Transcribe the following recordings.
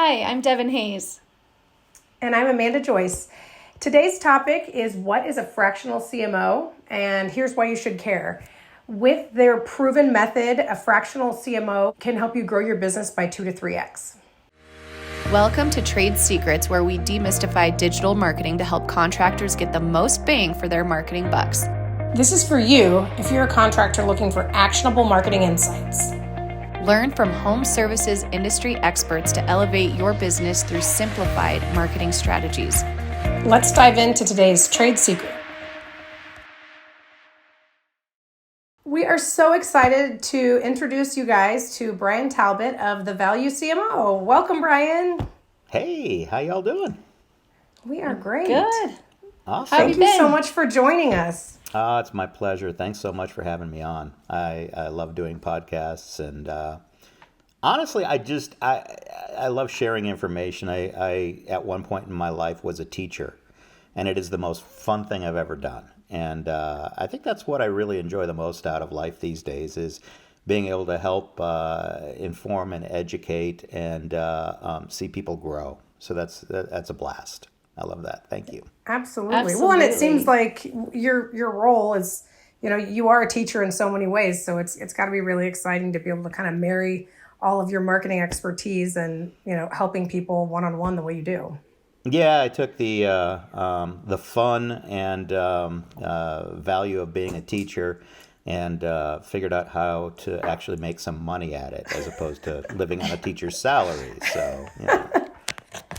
Hi, I'm Devin Hayes. And I'm Amanda Joyce. Today's topic is what is a fractional CMO, and here's why you should care. With their proven method, a fractional CMO can help you grow your business by 2 to 3x. Welcome to Trade Secrets, where we demystify digital marketing to help contractors get the most bang for their marketing bucks. This is for you if you're a contractor looking for actionable marketing insights. Learn from home services industry experts to elevate your business through simplified marketing strategies. Let's dive into today's trade secret. We are so excited to introduce you guys to Brian Talbot of the Value CMO. Welcome, Brian. Hey, how y'all doing? We are great. Good. Awesome. Thank you so much for joining us. It's my pleasure. Thanks so much for having me on. I love doing podcasts, and honestly, I love sharing information. I at one point in my life was a teacher, and it is the most fun thing I've ever done. And I think that's what I really enjoy the most out of life these days is being able to help inform and educate and see people grow. So that's a blast. I love that. Thank you. Absolutely. Well, and it seems like your role is, you are a teacher in so many ways. So it's got to be really exciting to be able to kind of marry all of your marketing expertise and, helping people one-on-one the way you do. Yeah, I took the fun and value of being a teacher and figured out how to actually make some money at it as opposed to living on a teacher's salary. So,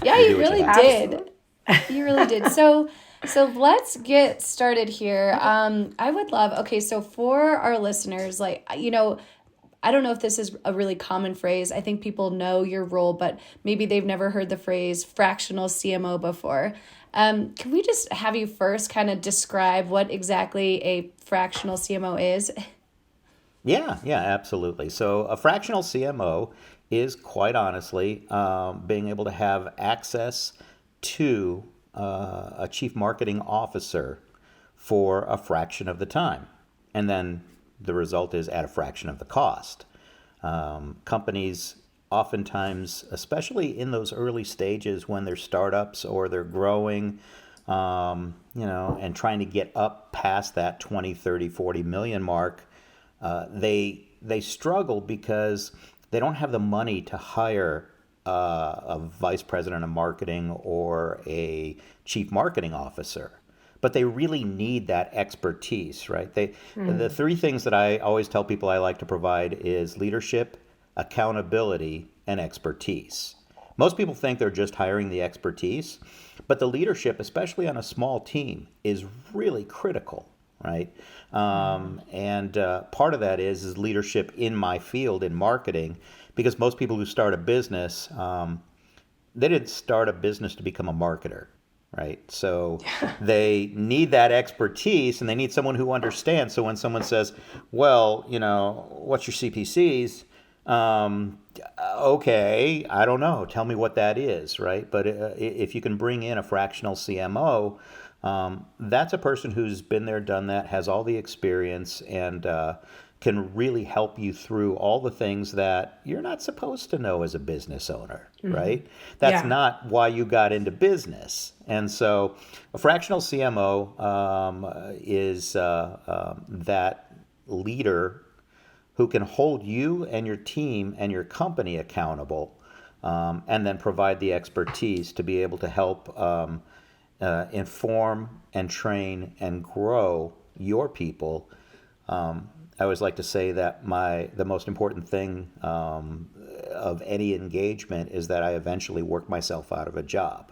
yeah, you really did. You really did. So let's get started here. I would love, so for our listeners, I don't know if this is a really common phrase. I think people know your role, but maybe they've never heard the phrase fractional CMO before. Can we just have you first kind of describe what exactly a fractional CMO is? Yeah, absolutely. So a fractional CMO is quite honestly being able to have access to a chief marketing officer for a fraction of the time. And then the result is at a fraction of the cost. Companies oftentimes, especially in those early stages when they're startups or they're growing, and trying to get up past that 20, 30, 40 million mark, they struggle because they don't have the money to hire a vice president of marketing or a chief marketing officer. But they really need that expertise, right? The three things that I always tell people I like to provide is leadership, accountability, and expertise. Most people think they're just hiring the expertise, but the leadership, especially on a small team, is really critical, right? And part of that is leadership in my field in marketing, because most people who start a business, they didn't start a business to become a marketer. Right. So they need that expertise and they need someone who understands. So when someone says, well, what's your CPCs? Okay, I don't know. Tell me what that is. Right. But if you can bring in a fractional CMO, that's a person who's been there, done that, has all the experience and can really help you through all the things that you're not supposed to know as a business owner, right? That's not why you got into business. And so a fractional CMO is that leader who can hold you and your team and your company accountable and then provide the expertise to be able to help inform and train and grow your people. I always like to say that the most important thing of any engagement is that I eventually work myself out of a job.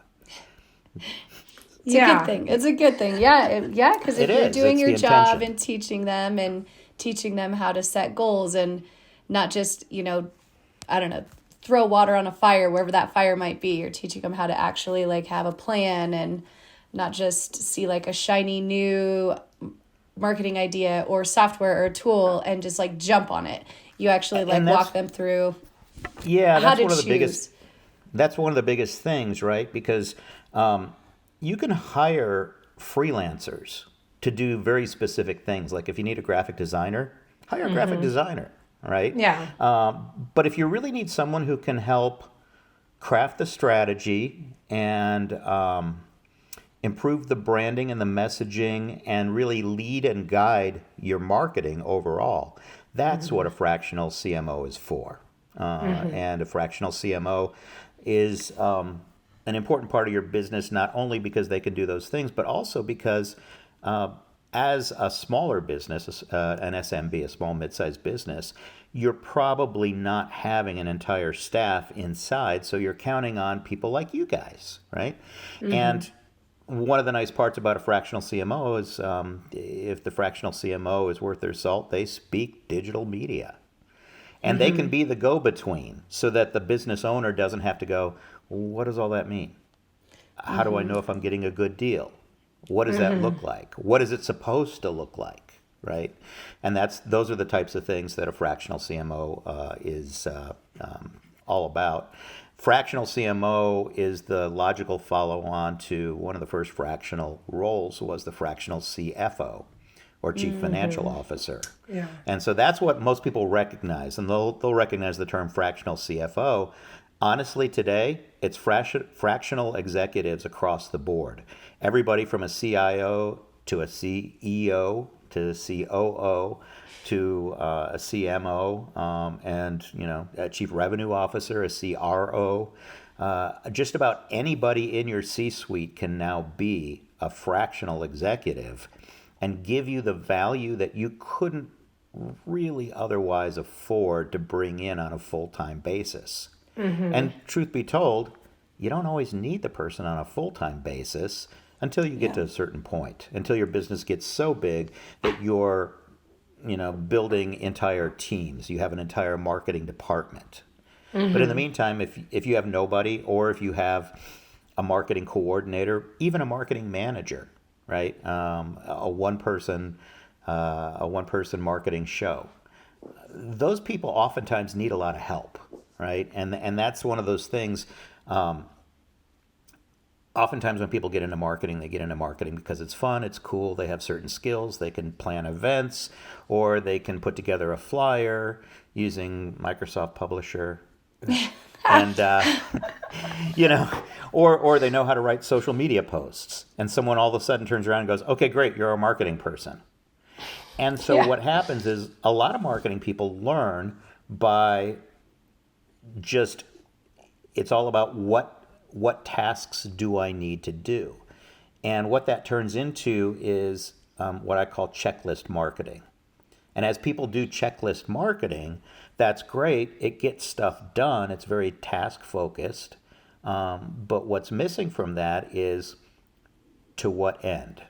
It's a good thing. It's a good thing. Yeah, because if you're doing your job and teaching them how to set goals and not just, throw water on a fire, wherever that fire might be, you're teaching them how to actually have a plan and not just see a shiny new marketing idea or software or a tool and just jump on it. You actually walk them through how to choose. That's one of the biggest things, right? Because you can hire freelancers to do very specific things. Like if you need a graphic designer, hire a graphic designer, right? Yeah. But if you really need someone who can help craft the strategy and improve the branding and the messaging and really lead and guide your marketing overall. That's what a fractional CMO is for. And a fractional CMO is an important part of your business, not only because they can do those things, but also because as a smaller business, an SMB, a small mid-sized business, you're probably not having an entire staff inside, so you're counting on people like you guys, right? And one of the nice parts about a fractional CMO is if the fractional CMO is worth their salt, they speak digital media. And they can be the go-between so that the business owner doesn't have to go, what does all that mean? How do I know if I'm getting a good deal? What does that look like? What is it supposed to look like, right? And those are the types of things that a fractional CMO is all about. Fractional CMO is the logical follow-on to one of the first fractional roles was the fractional CFO, or Chief Financial Officer. Yeah. And so that's what most people recognize, and they'll recognize the term fractional CFO. Honestly, today, it's fractional executives across the board. Everybody from a CIO to a CEO to a COO to a CMO and a Chief Revenue Officer, a CRO. Just about anybody in your C-suite can now be a fractional executive and give you the value that you couldn't really otherwise afford to bring in on a full-time basis. And truth be told, you don't always need the person on a full-time basis until you get to a certain point, until your business gets so big that you're, building entire teams. You have an entire marketing department. But in the meantime, if you have nobody, or if you have a marketing coordinator, even a marketing manager, right? A one-person marketing show. Those people oftentimes need a lot of help, right? And that's one of those things. Oftentimes when people get into marketing, they get into marketing because it's fun, it's cool, they have certain skills, they can plan events, or they can put together a flyer using Microsoft Publisher. And or they know how to write social media posts, and someone all of a sudden turns around and goes, okay, great, you're a marketing person. And so what happens is a lot of marketing people learn by just, it's all about what tasks do I need to do. And what that turns into is what I call checklist marketing. And as people do checklist marketing, that's great. It gets stuff done. It's very task focused. But what's missing from that is to what end,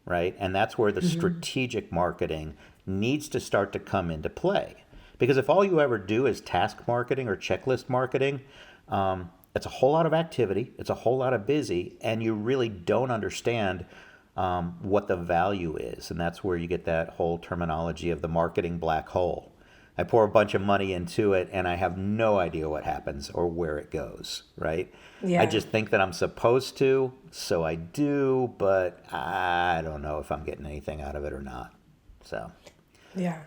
right? And that's where the strategic marketing needs to start to come into play. Because if all you ever do is task marketing or checklist marketing, it's a whole lot of activity, it's a whole lot of busy, and you really don't understand what the value is. And that's where you get that whole terminology of the marketing black hole. I pour a bunch of money into it, and I have no idea what happens or where it goes, right? Yeah. I just think that I'm supposed to, so I do, but I don't know if I'm getting anything out of it or not. So... Yeah,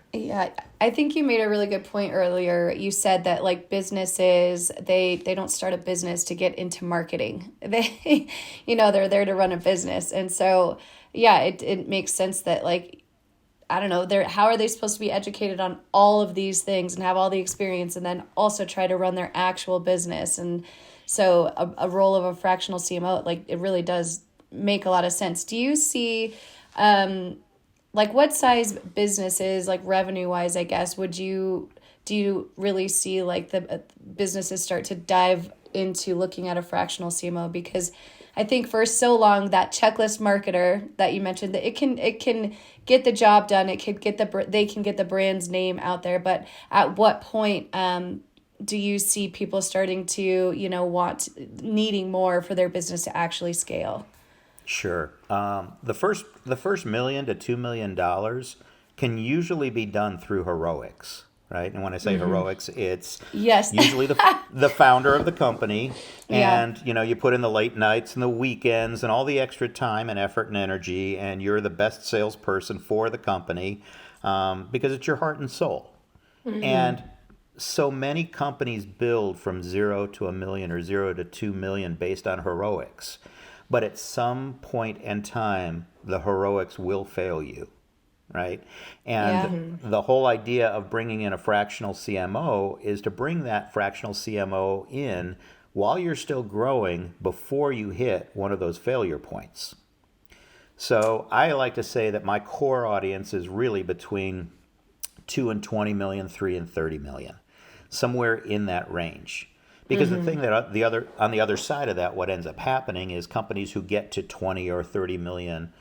I think you made a really good point earlier. You said that like businesses, they don't start a business to get into marketing. They, they're there to run a business. And so, it makes sense that like, I don't know, how are they supposed to be educated on all of these things and have all the experience and then also try to run their actual business? And so a role of a fractional CMO, like it really does make a lot of sense. Do you see... like what size businesses, like revenue wise, I guess, do you really see like the businesses start to dive into looking at a fractional CMO? Because I think for so long that checklist marketer that you mentioned, that it can get the job done. It could they can get the brand's name out there. But at what point do you see people starting to, needing more for their business to actually scale? Sure. The first $1 million to $2 million can usually be done through heroics, right? And when I say heroics, it's usually the founder of the company, and you put in the late nights and the weekends and all the extra time and effort and energy, and you're the best salesperson for the company because it's your heart and soul. And so many companies build from 0 to a million or 0 to 2 million based on heroics. But at some point in time, the heroics will fail you, right? And the whole idea of bringing in a fractional CMO is to bring that fractional CMO in while you're still growing before you hit one of those failure points. So I like to say that my core audience is really between 2 and 20 million, 3 and 30 million, somewhere in that range. Because the thing that on the other side of that, what ends up happening is companies who get to 20 or 30 million,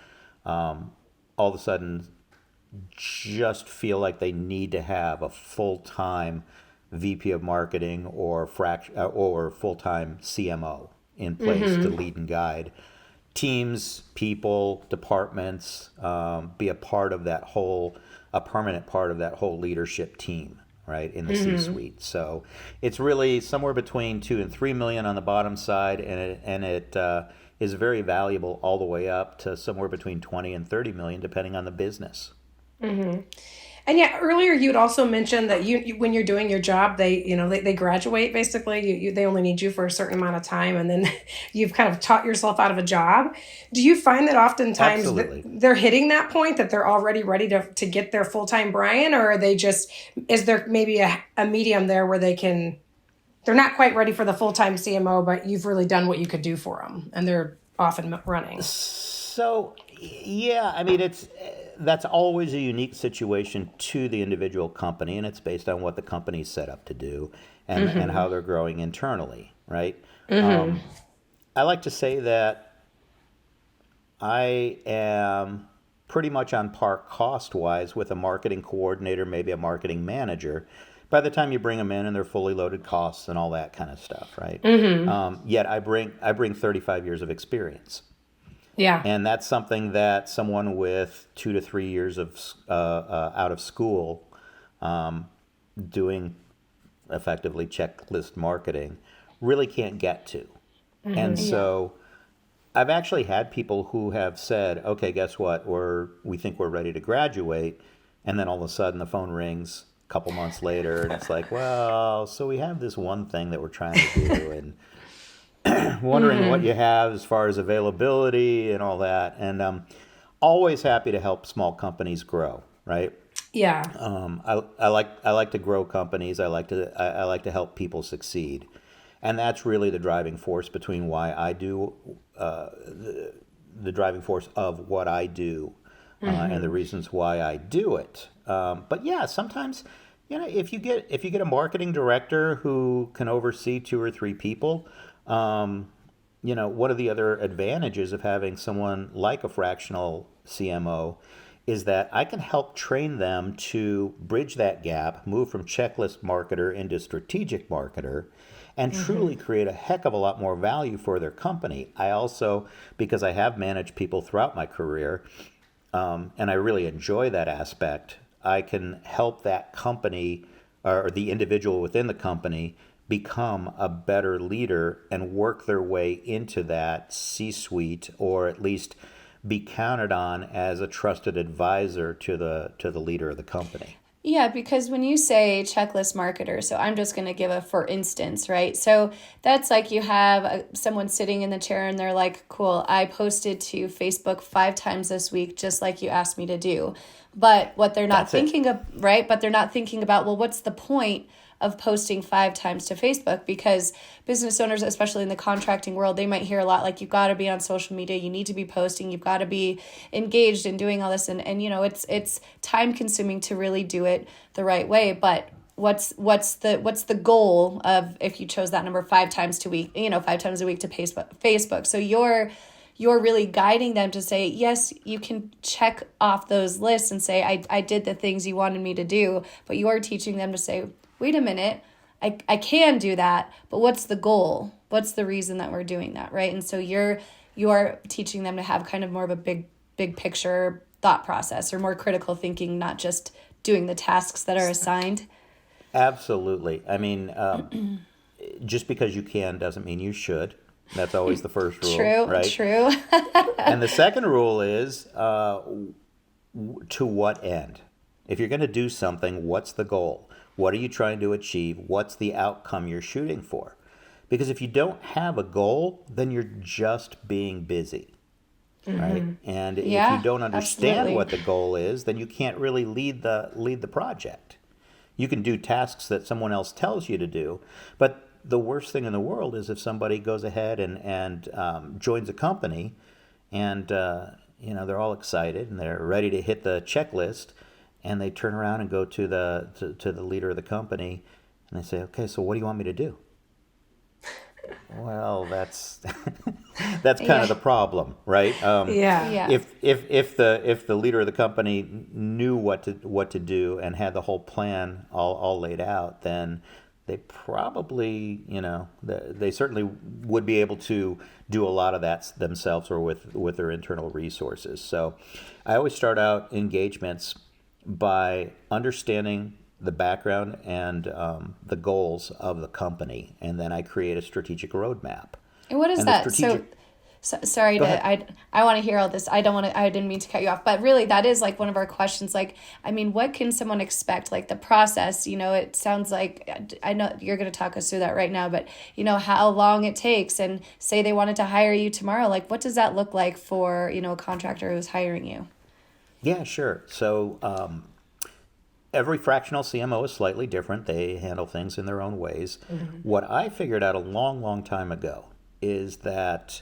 all of a sudden just feel like they need to have a full-time VP of marketing or full-time CMO in place to lead and guide teams, people, departments, be a permanent part of that whole leadership team, right, in the C-suite. So it's really somewhere between 2 and 3 million on the bottom side, and it is very valuable all the way up to somewhere between 20 and 30 million, depending on the business. And yeah, earlier you had also mentioned that you when you're doing your job, they graduate basically. They only need you for a certain amount of time, and then you've kind of taught yourself out of a job. Do you find that oftentimes they're hitting that point that they're already ready to get their full-time Brian, or are they just, is there maybe a medium there where they're not quite ready for the full-time CMO, but you've really done what you could do for them, and they're off and running? So yeah, I mean that's always a unique situation to the individual company, and it's based on what the company's set up to do and how they're growing internally, right? I like to say that I am pretty much on par cost-wise with a marketing coordinator, maybe a marketing manager, by the time you bring them in and they're fully loaded costs and all that kind of stuff, right? Yet I bring 35 years of experience. Yeah. And that's something that someone with 2 to 3 years of out of school doing effectively checklist marketing really can't get to. And so I've actually had people who have said, okay, guess what? We think we're ready to graduate. And then all of a sudden the phone rings a couple months later and it's like, well, so we have this one thing that we're trying to do, and wondering what you have as far as availability and all that. And I'm always happy to help small companies grow, right? Yeah. I like to grow companies. I like to help people succeed. And that's really the driving force between why I do the driving force of what I do and the reasons why I do it. But yeah, sometimes, if you get a marketing director who can oversee 2 or 3 people, one of the other advantages of having someone like a fractional CMO is that I can help train them to bridge that gap, move from checklist marketer into strategic marketer, and truly create a heck of a lot more value for their company. I also, because I have managed people throughout my career, and I really enjoy that aspect, I can help that company or the individual within the company become a better leader and work their way into that C-suite, or at least be counted on as a trusted advisor to the leader of the company. Yeah, because when you say checklist marketer, so I'm just going to give a for instance, right? So that's like you have someone sitting in the chair and they're like, cool, I posted to Facebook 5 times this week, just like you asked me to do. But what they're not thinking of, right? But they're not thinking about, well, what's the point of posting 5 times to Facebook? Because business owners, especially in the contracting world, they might hear a lot like, you've got to be on social media, you need to be posting, you've got to be engaged in doing all this. And it's time consuming to really do it the right way. But what's the goal of, if you chose that number 5 times a week to Facebook? So you're really guiding them to say, yes, you can check off those lists and say, I did the things you wanted me to do, but you are teaching them to say, wait a minute, I can do that, but what's the goal? What's the reason that we're doing that, right? And so you're teaching them to have kind of more of a big picture thought process, or more critical thinking, not just doing the tasks that are assigned. Absolutely. I mean, just because you can doesn't mean you should. That's always the first rule, right? True. And the second rule is to what end? If you're going to do something, what's the goal? What are you trying to achieve? What's the outcome you're shooting for? Because if you don't have a goal, then you're just being busy, right? And if you don't understand what the goal is, then you can't really lead the project. You can do tasks that someone else tells you to do, but the worst thing in the world is if somebody goes ahead and joins a company, and they're all excited and they're ready to hit the checklist, and they turn around and go to the leader of the company, and they say, "Okay, so what do you want me to do?" Well, that's that's kind of the problem, right? If the leader of the company knew what to do and had the whole plan all laid out, then they probably, they certainly would be able to do a lot of that themselves or with their internal resources. So I always start out engagements by understanding the background and the goals of the company, and then I create a strategic roadmap. And what is that? Sorry, I want to hear all this. I didn't mean to cut you off, but really that is like one of our questions. Like, I mean, what can someone expect? Like the process, it sounds like, I know you're going to talk us through that right now, but how long it takes, and say they wanted to hire you tomorrow, like what does that look like for, a contractor who's hiring you? Yeah, sure. So, every fractional CMO is slightly different. They handle things in their own ways. What I figured out a long, long time ago is that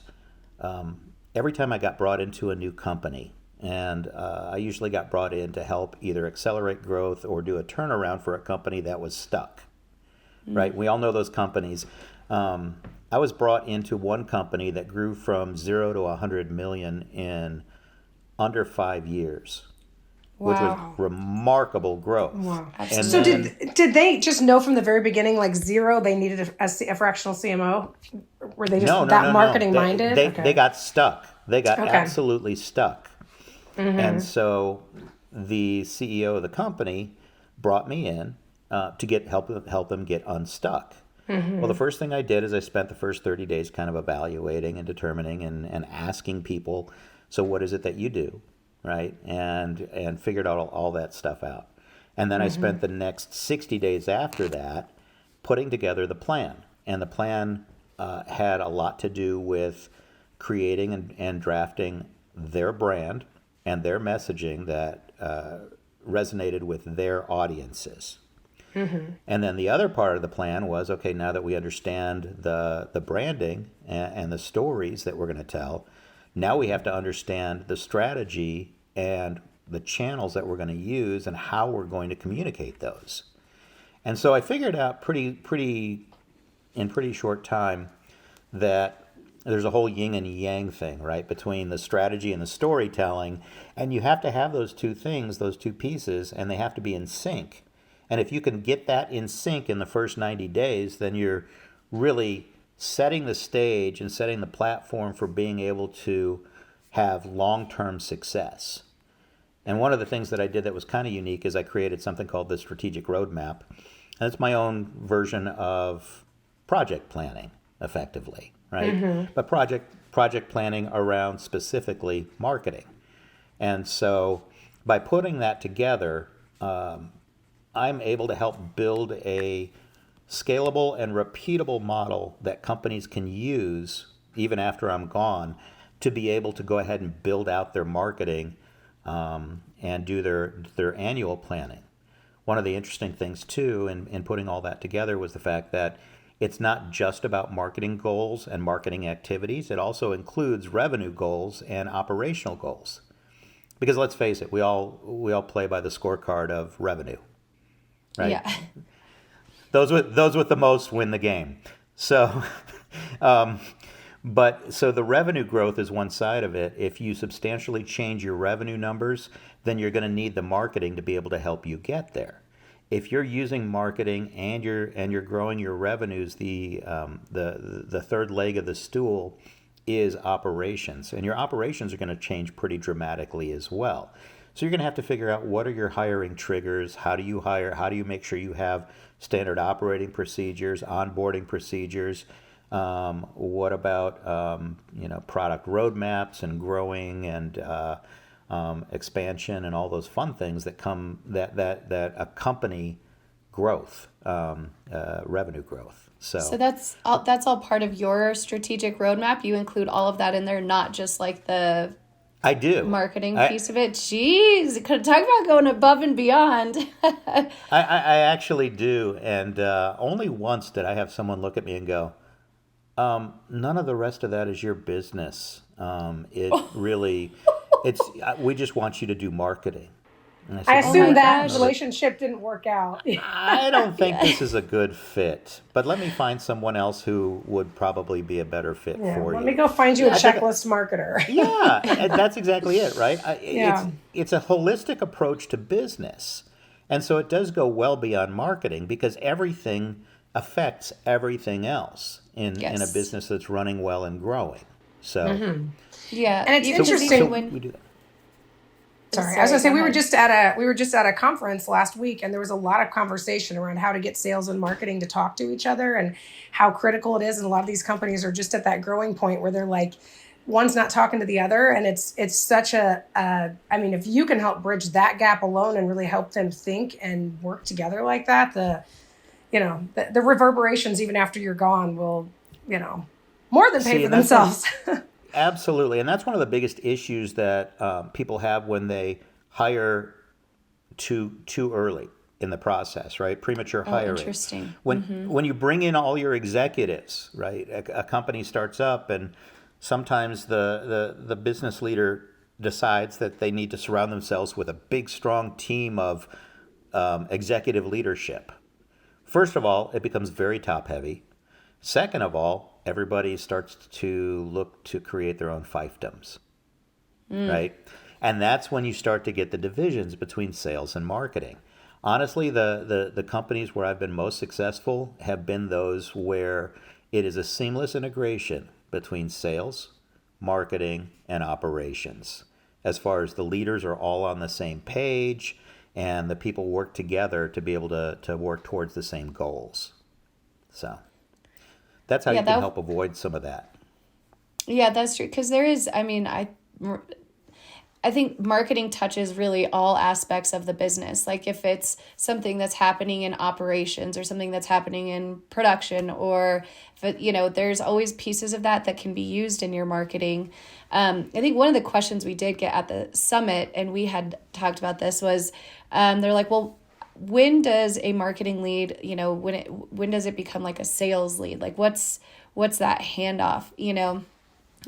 every time I got brought into a new company, and I usually got brought in to help either accelerate growth or do a turnaround for a company that was stuck, right? We all know those companies. I was brought into one company that grew from 0 to 100 million in under 5 years. Wow. Which was remarkable growth. Wow. And so did they just know from the very beginning, like zero, they needed a fractional CMO? Were they just marketing minded? They got stuck. They got absolutely stuck. And so the CEO of the company brought me in to help them get unstuck. Well, the first thing I did is I spent the first 30 days kind of evaluating and determining and asking people, so what is it that you do? Right, and figured out all that stuff out. And then I spent the next 60 days after that putting together the plan. And the plan had a lot to do with creating and drafting their brand and their messaging that resonated with their audiences. And then the other part of the plan was, okay, now that we understand the branding and the stories that we're going to tell, now we have to understand the strategy and the channels that we're going to use and how we're going to communicate those. And so I figured out pretty short time that there's a whole yin and yang thing, right, between the strategy and the storytelling, and you have to have those two things, those two pieces, and they have to be in sync. And if you can get that in sync in the first 90 days, then you're really setting the stage and setting the platform for being able to have long-term success. And one of the things that I did that was kind of unique is I created something called the strategic roadmap. And it's my own version of project planning, effectively, right? But project planning around specifically marketing. And so by putting that together, I'm able to help build a scalable and repeatable model that companies can use even after I'm gone to be able to go ahead and build out their marketing and do their annual planning. One of the interesting things too in putting all that together was the fact that it's not just about marketing goals and marketing activities. It also includes revenue goals and operational goals. Because let's face it, we all play by the scorecard of revenue, right? Yeah. Those with the most win the game. So, so the revenue growth is one side of it. If you substantially change your revenue numbers, then you're going to need the marketing to be able to help you get there. If you're using marketing and you're growing your revenues, the third leg of the stool is operations, and your operations are going to change pretty dramatically as well. So you're going to have to figure out what are your hiring triggers, how do you hire, how do you make sure you have standard operating procedures, onboarding procedures, what about product roadmaps and growing and expansion and all those fun things that accompany growth, revenue growth. So that's all part of your strategic roadmap. You include all of that in there, not just like the I do marketing piece of it. Jeez, could talk about going above and beyond. I actually do, and only once did I have someone look at me and go, "None of the rest of that is your business. We just want you to do marketing." And I said, assume that gosh. relationship didn't work out. I don't think this is a good fit, but let me find someone else who would probably be a better fit for Let you. me go find you a checklist marketer. Yeah, and that's exactly it, right? Yeah. It's a holistic approach to business. And so it does go well beyond marketing because everything affects everything else in a business that's running well and growing. So, Yeah. And it's even interesting even when we do that. Sorry, I was gonna say go we were ahead. just at a conference last week, and there was a lot of conversation around how to get sales and marketing to talk to each other, and how critical it is. And a lot of these companies are just at that growing point where they're like, one's not talking to the other, and it's such I mean, if you can help bridge that gap alone and really help them think and work together like that, the reverberations even after you're gone will more than pay for themselves. Absolutely. And that's one of the biggest issues that people have when they hire too early in the process, right? Premature hiring. Interesting. When you bring in all your executives, right? A company starts up and sometimes the business leader decides that they need to surround themselves with a big, strong team of executive leadership. First of all, it becomes very top heavy. Second of all, everybody starts to look to create their own fiefdoms, right? And that's when you start to get the divisions between sales and marketing. Honestly, the companies where I've been most successful have been those where it is a seamless integration between sales, marketing, and operations. As far as the leaders are all on the same page and the people work together to be able to work towards the same goals. So that's how you can help avoid some of that. Yeah, that's true. Because there is, I mean, I think marketing touches really all aspects of the business. Like if it's something that's happening in operations or something that's happening in production, or if it, there's always pieces of that can be used in your marketing. I think one of the questions we did get at the summit, and we had talked about this, was they're like, well, when does a marketing lead, when does it become like a sales lead? Like what's that handoff,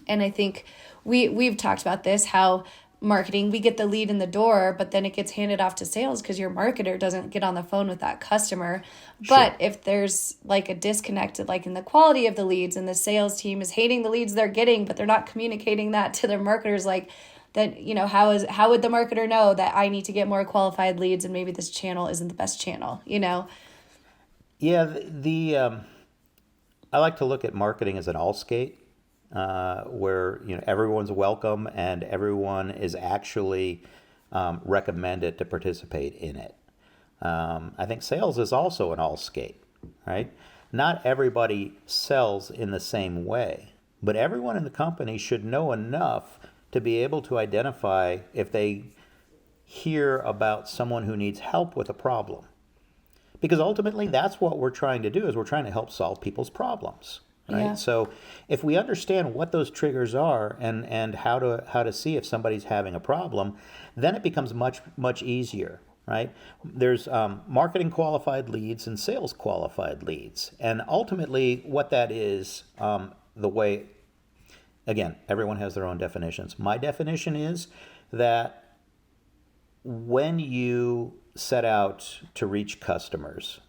And I think we've talked about this, how marketing, we get the lead in the door, but then it gets handed off to sales because your marketer doesn't get on the phone with that customer. But if there's like a disconnect, like in the quality of the leads, and the sales team is hating the leads they're getting, but they're not communicating that to their marketers, like that, how would the marketer know that I need to get more qualified leads and maybe this channel isn't the best channel, Yeah, I like to look at marketing as an all skate. Where everyone's welcome and everyone is actually recommended to participate in it. I think sales is also an all skate, right? Not everybody sells in the same way, but everyone in the company should know enough to be able to identify if they hear about someone who needs help with a problem. Because ultimately that's what we're trying to do, is we're trying to help solve people's problems. Right. Yeah. So if we understand what those triggers are and how to see if somebody's having a problem, then it becomes much easier, right? There's marketing qualified leads and sales qualified leads. And ultimately what that is, the way, again, everyone has their own definitions. My definition is that when you set out to reach customers,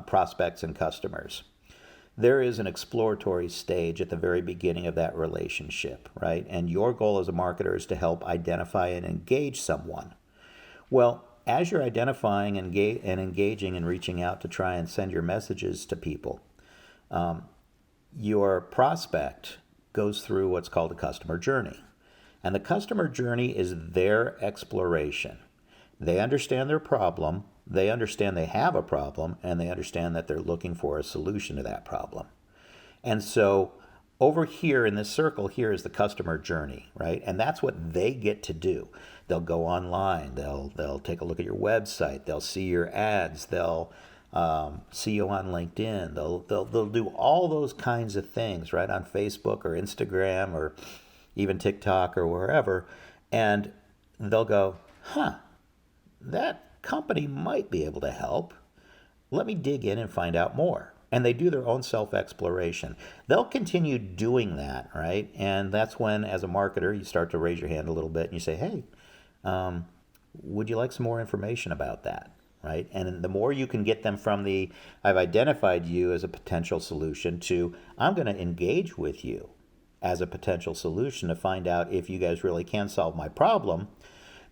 prospects and customers, there is an exploratory stage at the very beginning of that relationship, right? And your goal as a marketer is to help identify and engage someone. Well, as you're identifying and engaging and reaching out to try and send your messages to people, your prospect goes through what's called a customer journey. And the customer journey is their exploration. They understand their problem. They understand they have a problem, and they understand that they're looking for a solution to that problem. And so over here in this circle, here is the customer journey, right? And that's what they get to do. They'll go online. They'll take a look at your website. They'll see your ads. They'll see you on LinkedIn. They'll do all those kinds of things, right, on Facebook or Instagram or even TikTok or wherever, and they'll go, that company might be able to help. Let me dig in and find out more. And they do their own self-exploration. They'll continue doing that, right? And that's when, as a marketer, you start to raise your hand a little bit and you say, hey, would you like some more information about that, right? And the more you can get them from the, I've identified you as a potential solution, to I'm going to engage with you as a potential solution to find out if you guys really can solve my problem,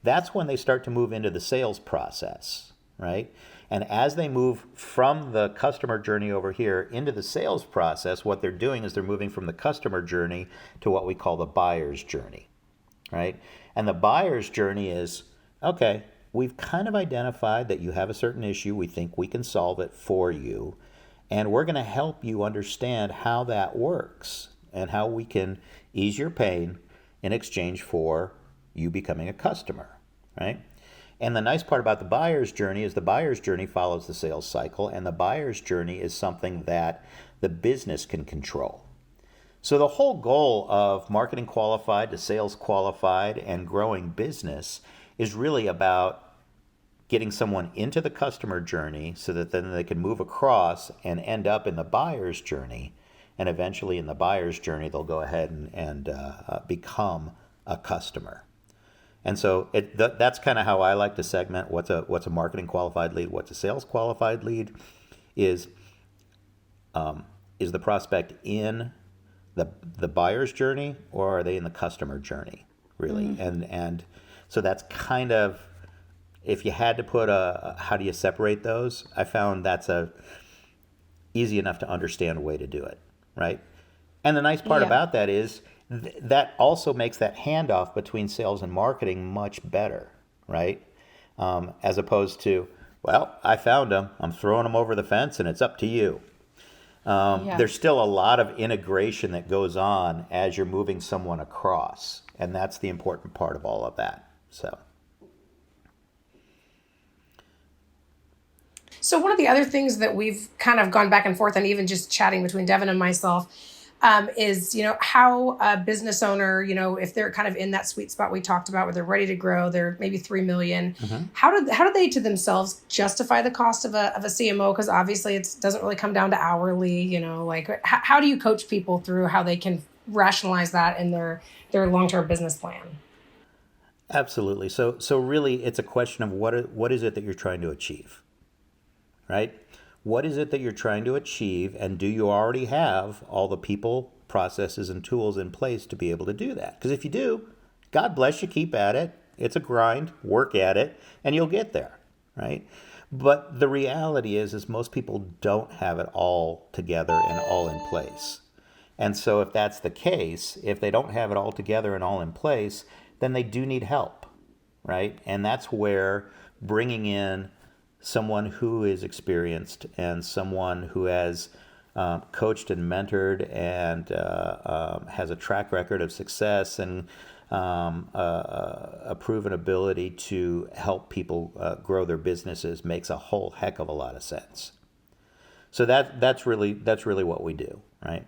that's when they start to move into the sales process, right? And as they move from the customer journey over here into the sales process, what they're doing is they're moving from the customer journey to what we call the buyer's journey, right? And the buyer's journey is, okay, we've kind of identified that you have a certain issue. We think we can solve it for you. And we're going to help you understand how that works and how we can ease your pain in exchange for you becoming a customer, right? And the nice part about the buyer's journey is the buyer's journey follows the sales cycle, and the buyer's journey is something that the business can control. So the whole goal of marketing qualified to sales qualified and growing business is really about getting someone into the customer journey so that then they can move across and end up in the buyer's journey. And eventually in the buyer's journey, they'll go ahead and become a customer. And so that's kind of how I like to segment what's a marketing qualified lead, what's a sales qualified lead. Is the prospect in the buyer's journey, or are they in the customer journey, really? And so that's kind of, if you had to put how do you separate those, I found that's a easy enough to understand way to do it, right? And the nice part about that is that also makes that handoff between sales and marketing much better, right? As opposed to, well, I found them, I'm throwing them over the fence, and it's up to you. There's still a lot of integration that goes on as you're moving someone across, and that's the important part of all of that. So one of the other things that we've kind of gone back and forth on, even just chatting between Devin and myself, is, how a business owner, if they're kind of in that sweet spot we talked about where they're ready to grow, they're maybe 3 million. Mm-hmm. How do they to themselves justify the cost of a CMO? Because obviously it doesn't really come down to hourly, how do you coach people through how they can rationalize that in their long-term business plan? Absolutely. So really it's a question of what is it that you're trying to achieve, right? What is it that you're trying to achieve, and do you already have all the people, processes, and tools in place to be able to do that? Because if you do, God bless you, keep at it. It's a grind, work at it, and you'll get there, right? But the reality is most people don't have it all together and all in place. And so if that's the case, if they don't have it all together and all in place, then they do need help, right? And that's where bringing in someone who is experienced and someone who has coached and mentored and has a track record of success and a proven ability to help people grow their businesses makes a whole heck of a lot of sense. So that's really what we do, right?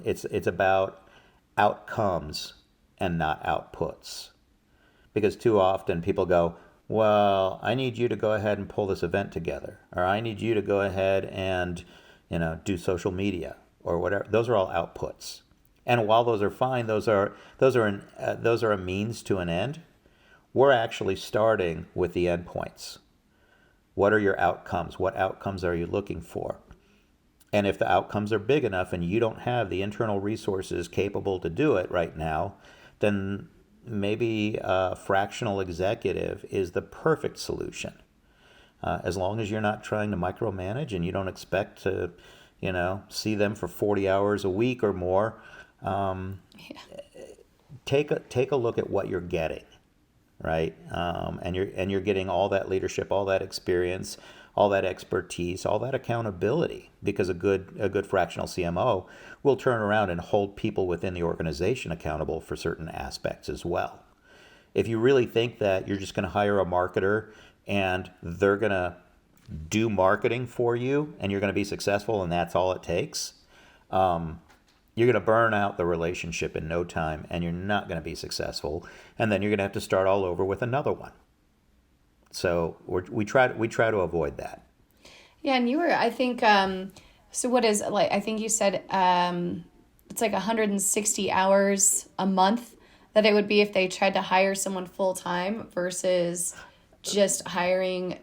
It's about outcomes and not outputs, because too often people go, well, I need you to go ahead and pull this event together, or I need you to go ahead and, do social media or whatever. Those are all outputs. And while those are fine, those are a means to an end. We're actually starting with the endpoints. What are your outcomes? What outcomes are you looking for? And if the outcomes are big enough and you don't have the internal resources capable to do it right now, then maybe a fractional executive is the perfect solution. As long as you're not trying to micromanage and you don't expect to, see them for 40 hours a week or more, take a look at what you're getting, right? And you're getting all that leadership, all that experience, all that expertise, all that accountability, because a good fractional CMO will turn around and hold people within the organization accountable for certain aspects as well. If you really think that you're just going to hire a marketer and they're going to do marketing for you and you're going to be successful and that's all it takes, you're going to burn out the relationship in no time and you're not going to be successful. And then you're going to have to start all over with another one. So we try to avoid that. Yeah, and you were, I think, so what is, like, I think you said it's like 160 hours a month that it would be if they tried to hire someone full-time versus just hiring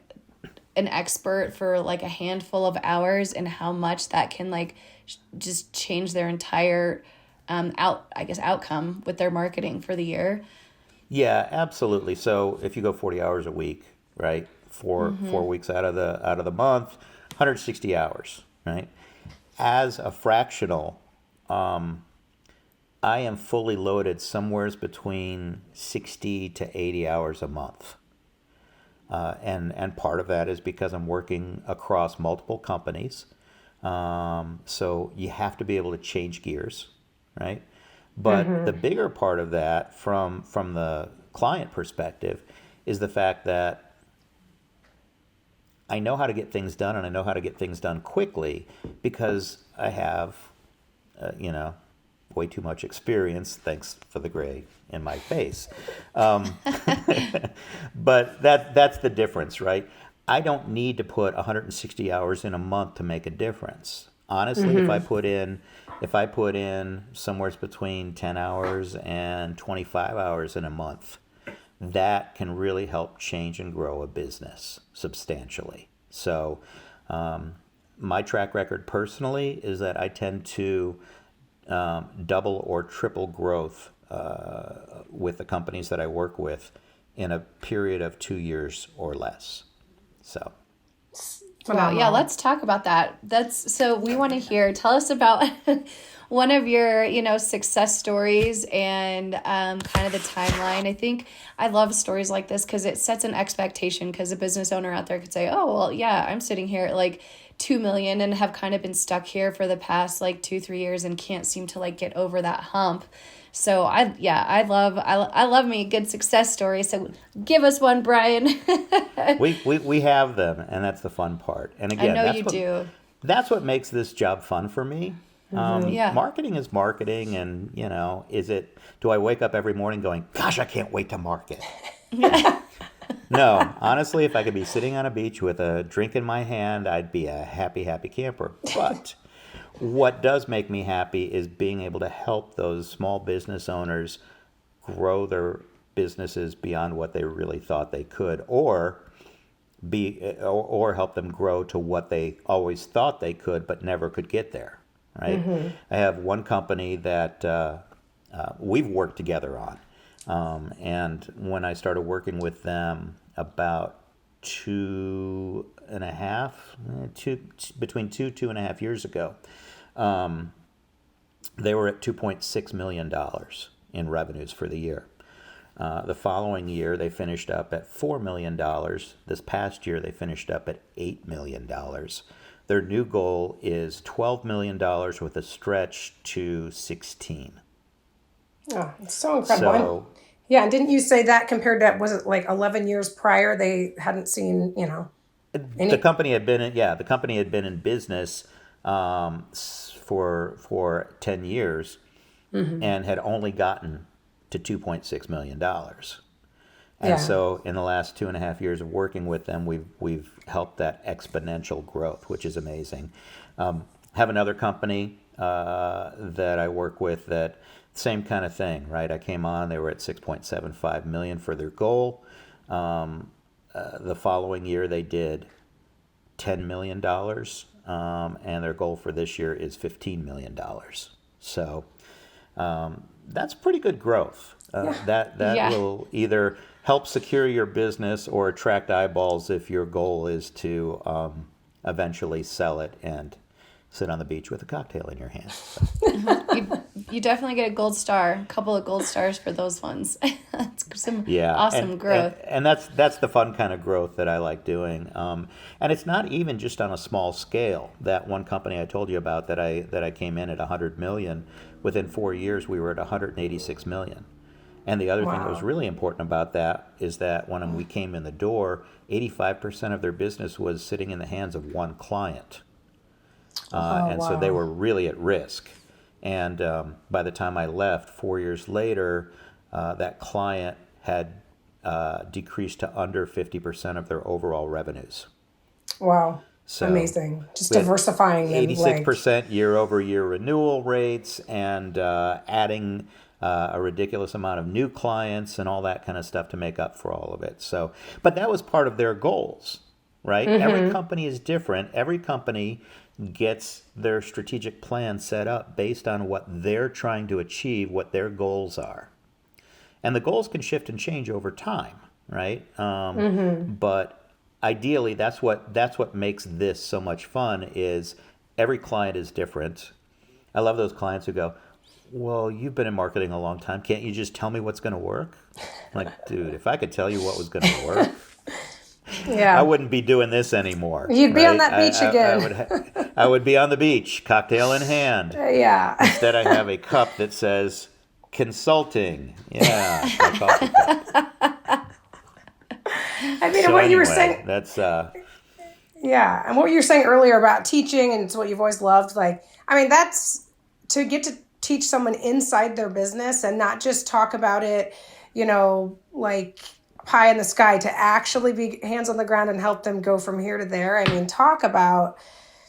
an expert for like a handful of hours, and how much that can like just change their entire outcome with their marketing for the year. Yeah, absolutely. So if you go 40 hours a week, right, 4 weeks out of the month, 160 hours, right? As a fractional, I am fully loaded somewhere between 60 to 80 hours a month. And part of that is because I'm working across multiple companies. So you have to be able to change gears, right? But the bigger part of that from the client perspective is the fact that I know how to get things done, and I know how to get things done quickly because I have, way too much experience. Thanks for the gray in my face. But that's the difference, right? I don't need to put 160 hours in a month to make a difference. Honestly, if I put in somewhere between 10 hours and 25 hours in a month, that can really help change and grow a business substantially. So my track record personally is that I tend to double or triple growth with the companies that I work with in a period of 2 years or less. So. Wow, yeah, let's talk about that. So we want to hear. Tell us about one of your, success stories and kind of the timeline. I think I love stories like this because it sets an expectation, because a business owner out there could say, oh, well, yeah, I'm sitting here at like 2 million and have kind of been stuck here for the past like 2-3 years and can't seem to like get over that hump. So I love me a good success story. So give us one, Brian. we have them, and that's the fun part. And again, I know you do. That's what makes this job fun for me. Yeah. Marketing is marketing, and do I wake up every morning going, gosh, I can't wait to market? No, honestly, if I could be sitting on a beach with a drink in my hand, I'd be a happy, happy camper. But what does make me happy is being able to help those small business owners grow their businesses beyond what they really thought they could, or help them grow to what they always thought they could but never could get there, right? I have one company that we've worked together on, and when I started working with them about between 2.5 years ago, they were at $2.6 million in revenues for the year. The following year, they finished up at $4 million. This past year, they finished up at $8 million. Their new goal is $12 million with a stretch to 16. Oh, it's so incredible. Yeah, and didn't you say that compared to, was it like 11 years prior, they hadn't seen, any... The company had been in business for 10 years and had only gotten to $2.6 million. And so in the last 2.5 years of working with them, we've helped that exponential growth, which is amazing. Have another company that I work with that same kind of thing, right? I came on, they were at 6.75 million for their goal. The following year they did $10 million, and their goal for this year is $15 million. So that's pretty good growth. That will either help secure your business or attract eyeballs if your goal is to eventually sell it and sit on the beach with a cocktail in your hand. So. You definitely get a gold star, a couple of gold stars for those ones. That's some awesome growth. And that's the fun kind of growth that I like doing. And it's not even just on a small scale. That one company I told you about that I came in at 100 million, within 4 years we were at 186 million. And the other thing that was Wow. really important about that is that when we came in the door, 85% of their business was sitting in the hands of one client. Oh, And so they wow. were really at risk. And by the time I left, 4 years later, that client had decreased to under 50% of their overall revenues. Wow. So Amazing. Just we had diversifying them, like, 86% year-over-year renewal rates, and adding a ridiculous amount of new clients and all that kind of stuff to make up for all of it. So, but that was part of their goals, right? Every company is different. Every company gets their strategic plan set up based on what they're trying to achieve, what their goals are. And the goals can shift and change over time, right? But ideally, that's what makes this so much fun. Is every client is different. I love those clients who go, "Well, you've been in marketing a long time. Can't you just tell me what's going to work?" I'm like, dude, if I could tell you what was going to work, I yeah. wouldn't be doing this anymore. You'd be on Right? that beach I would be on the beach, cocktail in hand. Yeah. Instead, I have a cup that says consulting. Yeah, my coffee cup. I mean, and So what you were anyway, saying, that's yeah, and what you were saying earlier about teaching, and it's what you've always loved. Like, I mean, that's to get to teach someone inside their business and not just talk about it, like pie in the sky, to actually be hands on the ground and help them go from here to there. I mean, talk about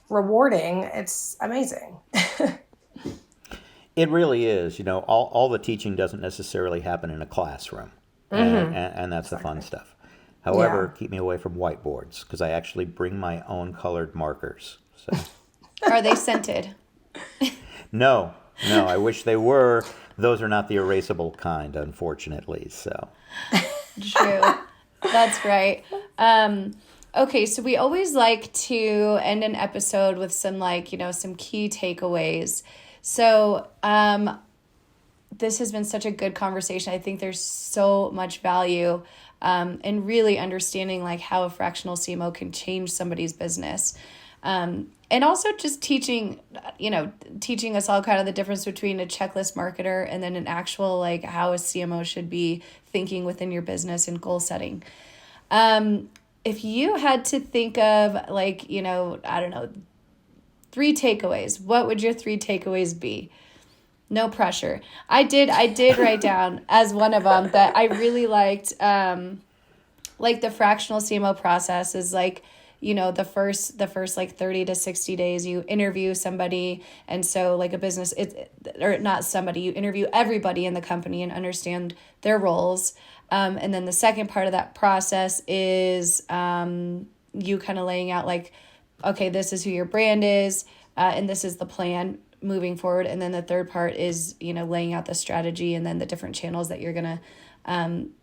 rewarding. It's amazing. it really is. All the teaching doesn't necessarily happen in a classroom, and that's the fun stuff. However, keep me away from whiteboards because I actually bring my own colored markers. So. Are they scented? No, I wish they were. Those are not the erasable kind, unfortunately. So. True. That's right. Okay, so we always like to end an episode with some some key takeaways. So this has been such a good conversation. I think there's so much value in really understanding how a fractional CMO can change somebody's business. And also just teaching us all kind of the difference between a checklist marketer and then an actual how a CMO should be thinking within your business and goal setting. If you had to think of I don't know, 3 takeaways, what would your 3 takeaways be? No pressure. I did write down as one of them that I really liked, the fractional CMO process is the first 30 to 60 days you interview somebody. And so a business, or not somebody, you interview everybody in the company and understand their roles. And then the second part of that process is you kind of laying out okay, this is who your brand is, and this is the plan moving forward. And then the third part is, laying out the strategy and then the different channels that you're going to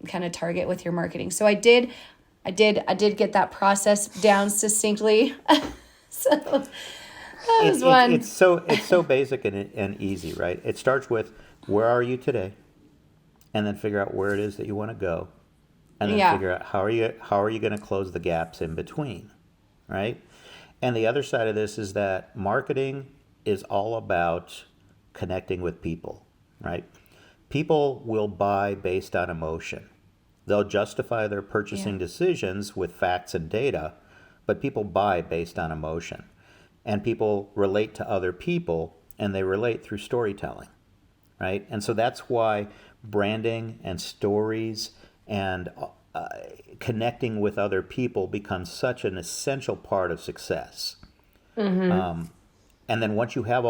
kind of target with your marketing. So I did get that process down succinctly. So that was one. It's so basic and easy, right? It starts with where are you today, and then figure out where it is that you want to go, and then figure out how are you going to close the gaps in between, right? And the other side of this is that marketing is all about connecting with people, right? People will buy based on emotion. They'll justify their purchasing decisions with facts and data, but people buy based on emotion. And people relate to other people, and they relate through storytelling, right? And so that's why branding and stories and connecting with other people becomes such an essential part of success. And then once you have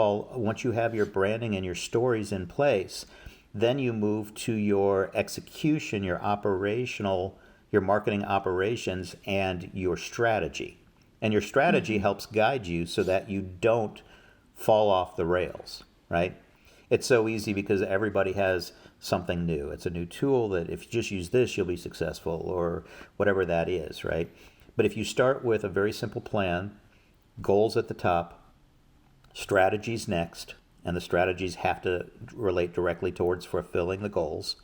your branding and your stories in place, then you move to your execution, your marketing operations, and your strategy. And your strategy helps guide you so that you don't fall off the rails, right? It's so easy because everybody has something new. It's a new tool that if you just use this, you'll be successful, or whatever that is, right? But if you start with a very simple plan, goals at the top, strategies next, and the strategies have to relate directly towards fulfilling the goals.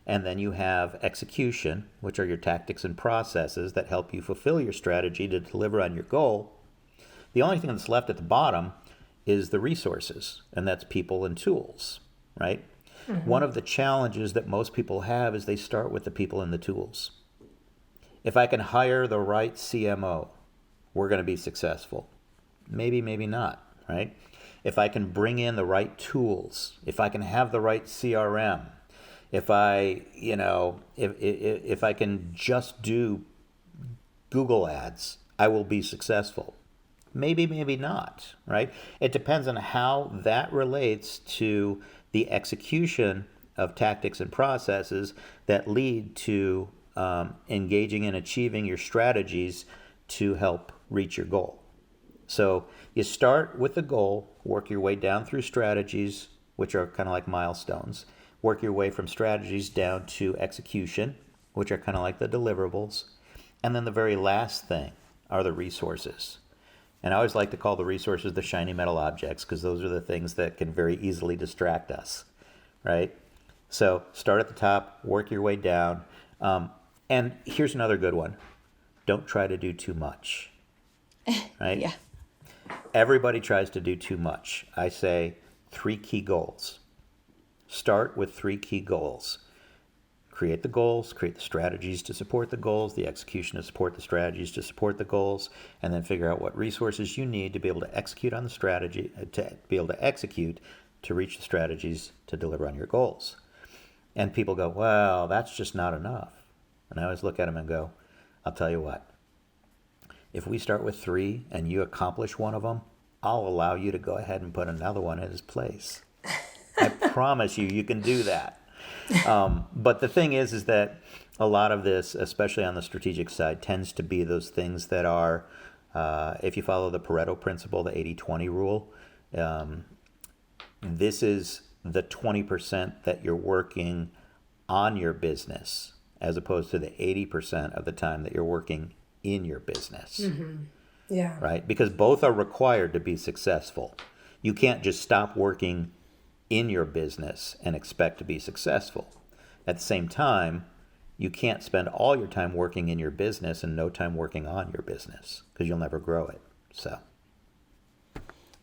And then you have execution, which are your tactics and processes that help you fulfill your strategy to deliver on your goal. The only thing that's left at the bottom is the resources, and that's people and tools, right? One of the challenges that most people have is they start with the people and the tools. If I can hire the right CMO, we're going to be successful. Maybe, maybe not, right? If I can bring in the right tools, if I can have the right CRM, if I can just do Google ads, I will be successful. Maybe, maybe not, right? It depends on how that relates to the execution of tactics and processes that lead to engaging and achieving your strategies to help reach your goal. So you start with the goal, work your way down through strategies, which are kind of like milestones. Work your way from strategies down to execution, which are kind of like the deliverables. And then the very last thing are the resources. And I always like to call the resources the shiny metal objects, because those are the things that can very easily distract us, right? So start at the top, work your way down. And here's another good one. Don't try to do too much, right? Yeah. Everybody tries to do too much. I say 3 key goals. Start with 3 key goals. Create the goals, create the strategies to support the goals, the execution to support the strategies to support the goals, and then figure out what resources you need to be able to execute on the strategy, to be able to execute to reach the strategies to deliver on your goals. And people go, well, that's just not enough. And I always look at them and go, I'll tell you what, if we start with 3 and you accomplish one of them, I'll allow you to go ahead and put another one in its place. I promise you can do that. But the thing is that a lot of this, especially on the strategic side, tends to be those things that are, if you follow the Pareto principle, the 80-20 rule, this is the 20% that you're working on your business, as opposed to the 80% of the time that you're working in your business. Mm-hmm. Yeah. Right? Because both are required to be successful. You can't just stop working in your business and expect to be successful. At the same time, you can't spend all your time working in your business and no time working on your business, because you'll never grow it. So,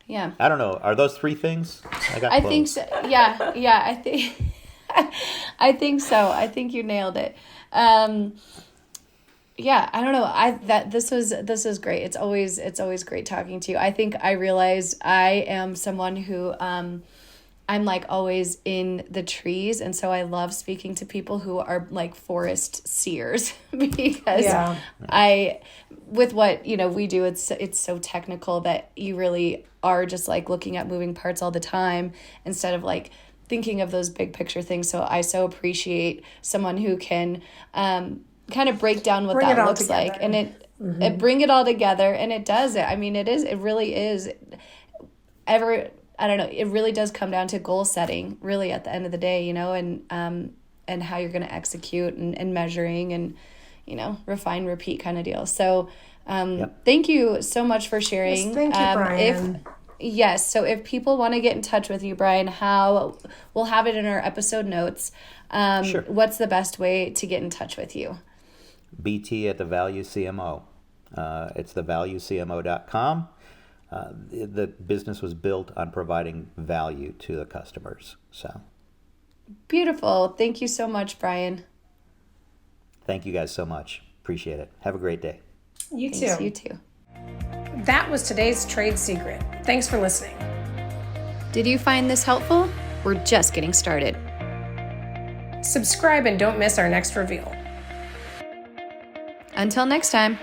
yeah. I don't know. Are those 3 things? I think so. Yeah. I think I think so. I think you nailed it. Yeah, I don't know. This was great. It's always great talking to you. I think I realized I am someone who I'm like always in the trees, and so I love speaking to people who are like forest seers because with what we do, it's so technical that you really are just like looking at moving parts all the time instead of like thinking of those big picture things. So I so appreciate someone who can kind of break down what that looks like, and it bring it all together, and it does it. I mean, it really is. I don't know. It really does come down to goal setting, really, at the end of the day, and how you're going to execute and measuring and, refine, repeat kind of deal. So, thank you so much for sharing. Yes, thank you, Brian. So if people want to get in touch with you, Brian, how we'll have it in our episode notes. Sure. What's the best way to get in touch with you? BT at the Value CMO. It's thevaluecmo.com. The business was built on providing value to the customers. So beautiful. Thank you so much, Brian. Thank you guys so much. Appreciate it. Have a great day. You too. Thanks, you too. That was today's trade secret. Thanks for listening. Did you find this helpful? We're just getting started. Subscribe and don't miss our next reveal. Until next time.